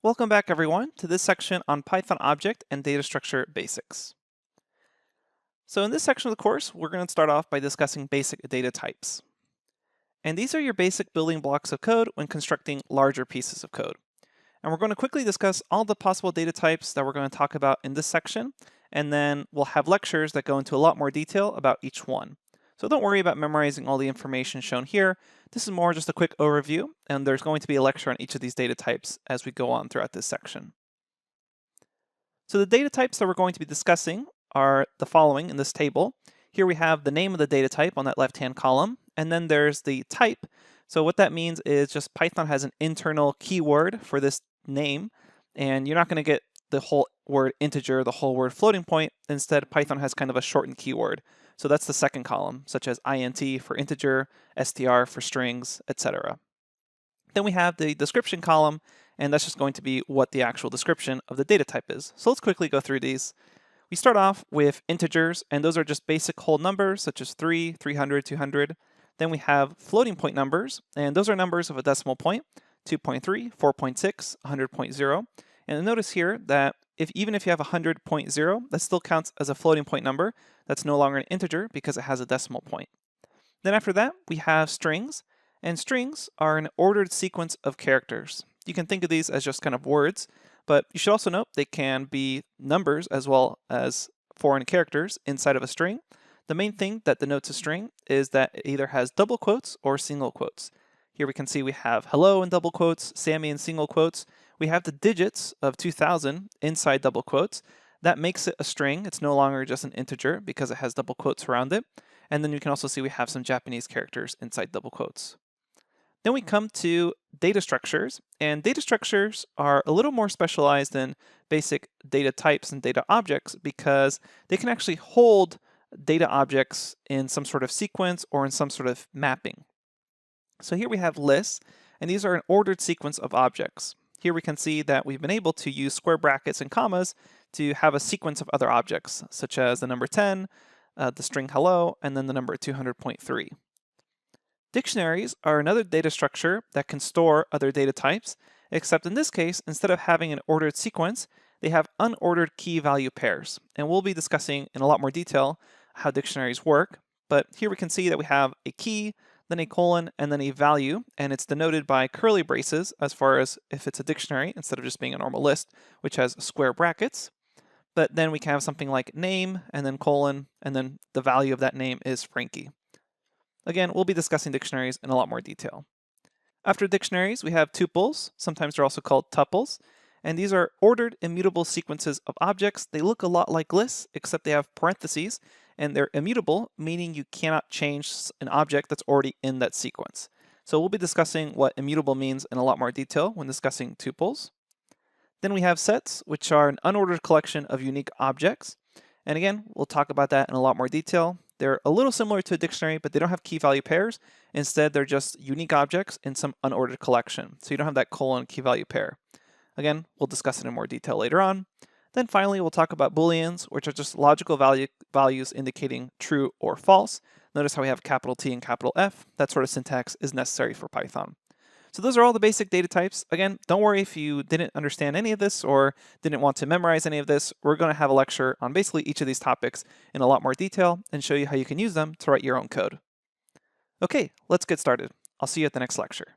Welcome back everyone to this section on Python object and data structure basics. So in this section of the course, we're going to start off by discussing basic data types. And these are your basic building blocks of code when constructing larger pieces of code. And we're going to quickly discuss all the possible data types that we're going to talk about in this section, and then we'll have lectures that go into a lot more detail about each one. So don't worry about memorizing all the information shown here. This is more just a quick overview, and there's going to be a lecture on each of these data types as we go on throughout this section. So the data types that we're going to be discussing are the following in this table. Here we have the name of the data type on that left-hand column, and then there's the type. So what that means is just Python has an internal keyword for this name, and you're not going to get the whole word integer, the whole word floating point. Instead, Python has kind of a shortened keyword. So that's the second column, such as int for integer, str for strings, etc. Then we have the description column, and that's just going to be what the actual description of the data type is. So let's quickly go through these. We start off with integers, and those are just basic whole numbers, such as 3, 300, 200. Then we have floating point numbers, and those are numbers of a decimal point, 2.3, 4.6, 100.0. And notice here that even if you have 100.0, that still counts as a floating point number. That's no longer an integer because it has a decimal point. Then after that, we have strings, and strings are an ordered sequence of characters. You can think of these as just kind of words, but you should also note they can be numbers as well as foreign characters inside of a string. The main thing that denotes a string is that it either has double quotes or single quotes. Here we can see we have hello in double quotes, Sammy in single quotes. We have the digits of 2000 inside double quotes. That makes it a string. It's no longer just an integer because it has double quotes around it. And then you can also see we have some Japanese characters inside double quotes. Then we come to data structures, and data structures are a little more specialized than basic data types and data objects because they can actually hold data objects in some sort of sequence or in some sort of mapping. So here we have lists, and these are an ordered sequence of objects. Here we can see that we've been able to use square brackets and commas to have a sequence of other objects, such as the number 10, the string hello, and then the number 200.3. Dictionaries are another data structure that can store other data types, except in this case, instead of having an ordered sequence, they have unordered key value pairs. And we'll be discussing in a lot more detail how dictionaries work. But here we can see that we have a key, then a colon, and then a value, and it's denoted by curly braces as far as if it's a dictionary instead of just being a normal list, which has square brackets. But then we can have something like name, and then colon, and then the value of that name is Frankie. Again, we'll be discussing dictionaries in a lot more detail. After dictionaries, we have tuples. Sometimes they're also called tuples. And these are ordered immutable sequences of objects. They look a lot like lists, except they have parentheses, and they're immutable, meaning you cannot change an object that's already in that sequence. So we'll be discussing what immutable means in a lot more detail when discussing tuples. Then we have sets, which are an unordered collection of unique objects. And again, we'll talk about that in a lot more detail. They're a little similar to a dictionary, but they don't have key value pairs. Instead, they're just unique objects in some unordered collection. So you don't have that colon key value pair. Again, we'll discuss it in more detail later on. Then finally, we'll talk about Booleans, which are just logical values indicating true or false. Notice how we have capital T and capital F. That sort of syntax is necessary for Python. So those are all the basic data types. Again, don't worry if you didn't understand any of this or didn't want to memorize any of this. We're going to have a lecture on basically each of these topics in a lot more detail and show you how you can use them to write your own code. Okay, let's get started. I'll see you at the next lecture.